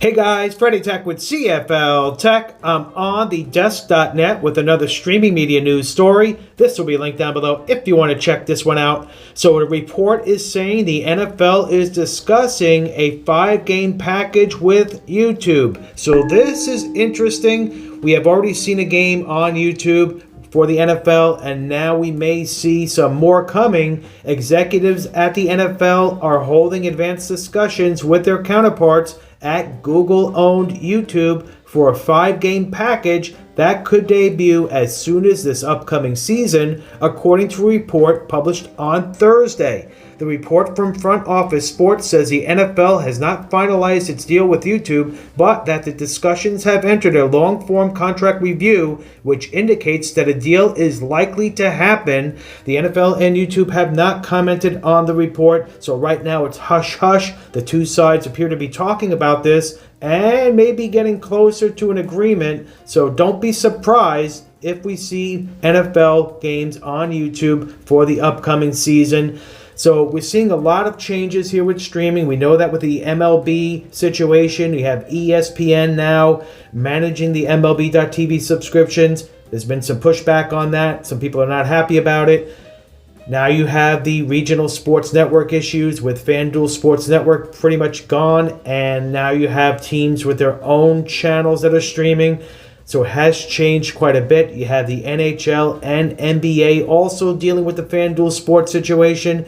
Hey guys, FreddyTech with CFL-TECH. I'm on the desk.net with another streaming media news story. This will be linked down below if you want to check this one out. So a report is saying the NFL is discussing a 5-game package with YouTube. So this is interesting. We have already seen a game on YouTube for the NFL, and now we may see some more coming. Executives at the NFL are holding advanced discussions with their counterparts at Google-owned YouTube for a 5-game package that could debut as soon as this upcoming season, according to a report published on Thursday. The report from Front Office Sports says the NFL has not finalized its deal with YouTube, but that the discussions have entered a long-form contract review, which indicates that a deal is likely to happen. The NFL and YouTube have not commented on the report, so right now it's hush-hush. The two sides appear to be talking about this and maybe getting closer to an agreement, so don't be surprised if we see NFL games on YouTube for the upcoming season. So we're seeing a lot of changes here with streaming. We know that with the MLB situation, you have ESPN now managing the MLB.TV subscriptions. There's been some pushback on that. Some people are not happy about it. Now you have the regional sports network issues with FanDuel Sports Network pretty much gone. And now you have teams with their own channels that are streaming. So it has changed quite a bit. You have the NHL and NBA also dealing with the FanDuel sports situation.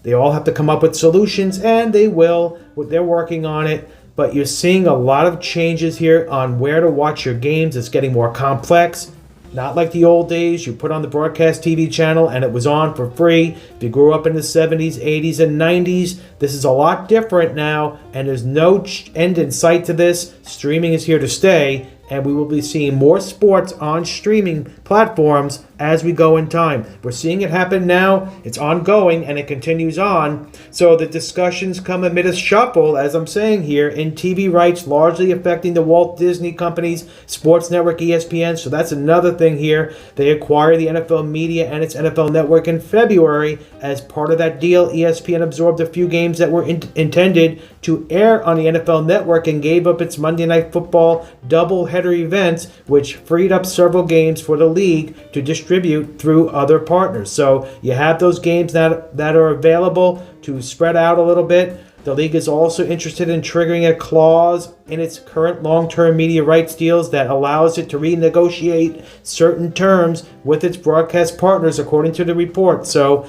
They all have to come up with solutions, and they will. They're working on it. But you're seeing a lot of changes here on where to watch your games. It's getting more complex. Not like the old days. You put on the broadcast TV channel and it was on for free. If you grew up in the 70s, 80s, and 90s, this is a lot different now, and there's no end in sight to this. Streaming is here to stay, and we will be seeing more sports on streaming platforms as we go in time. We're seeing it happen now. It's ongoing, and it continues on. So the discussions come amid a shuffle, as I'm saying here, in TV rights largely affecting the Walt Disney Company's sports network ESPN. So that's another thing here. They acquired the NFL media and its NFL network in February. As part of that deal, ESPN absorbed a few games that were intended to air on the NFL network and gave up its Monday Night Football doubleheader events, which freed up several games for the league to distribute through other partners. So you have those games that are available to spread out a little bit. The league is also interested in triggering a clause in its current long-term media rights deals that allows it to renegotiate certain terms with its broadcast partners, according to the report. So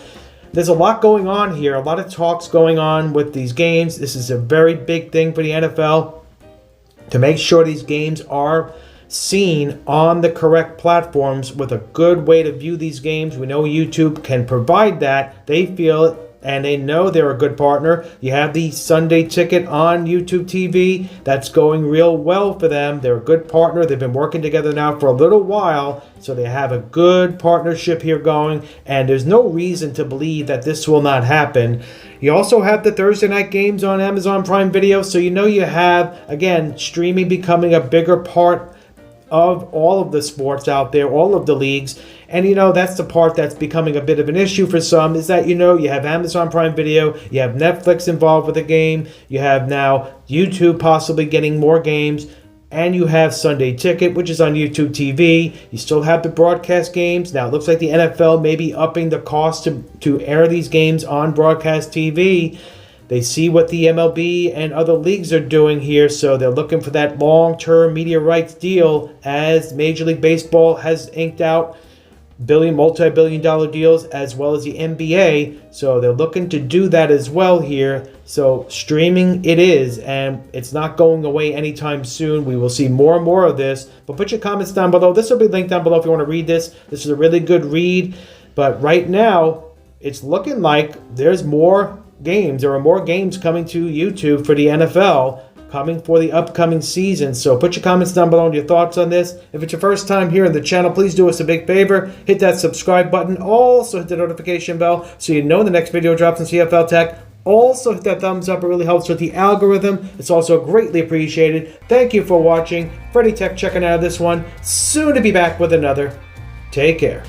there's a lot going on here, a lot of talks going on with these games. This is a very big thing for the NFL to make sure these games are seen on the correct platforms with a good way to view these games. We know YouTube can provide that. They feel it, and they know they're a good partner. You have the Sunday Ticket on YouTube TV. That's going real well for them. They're a good partner. They've been working together now for a little while, so they have a good partnership here going, and there's no reason to believe that this will not happen. You also have the Thursday night games on Amazon Prime Video, so you know you have, again, streaming becoming a bigger part of all of the sports out there, all of the leagues. And you know, that's the part that's becoming a bit of an issue for some, is that, you know, you have Amazon Prime Video, you have Netflix involved with the game, you have now YouTube possibly getting more games, and you have Sunday Ticket, which is on YouTube TV. You still have the broadcast games. Now it looks like the NFL may be upping the cost to air these games on broadcast TV. They see what the MLB and other leagues are doing here, so they're looking for that long-term media rights deal, as Major League Baseball has inked out multi-billion-dollar deals, as well as the NBA. So they're looking to do that as well here. So streaming it is, and it's not going away anytime soon. We will see more and more of this. But put your comments down below. This will be linked down below if you want to read this. This is a really good read. But right now, it's looking like there's more games. There are more games coming to YouTube for the NFL, coming for the upcoming season. So put your comments down below on your thoughts on this. If it's your first time here in the channel, please do us a big favor. Hit that subscribe button. Also hit the notification bell so you know when the next video drops on CFL-TECH. Also hit that thumbs up. It really helps with the algorithm. It's also greatly appreciated. Thank you for watching. FreddyTech checking out this one. Soon to be back with another. Take care.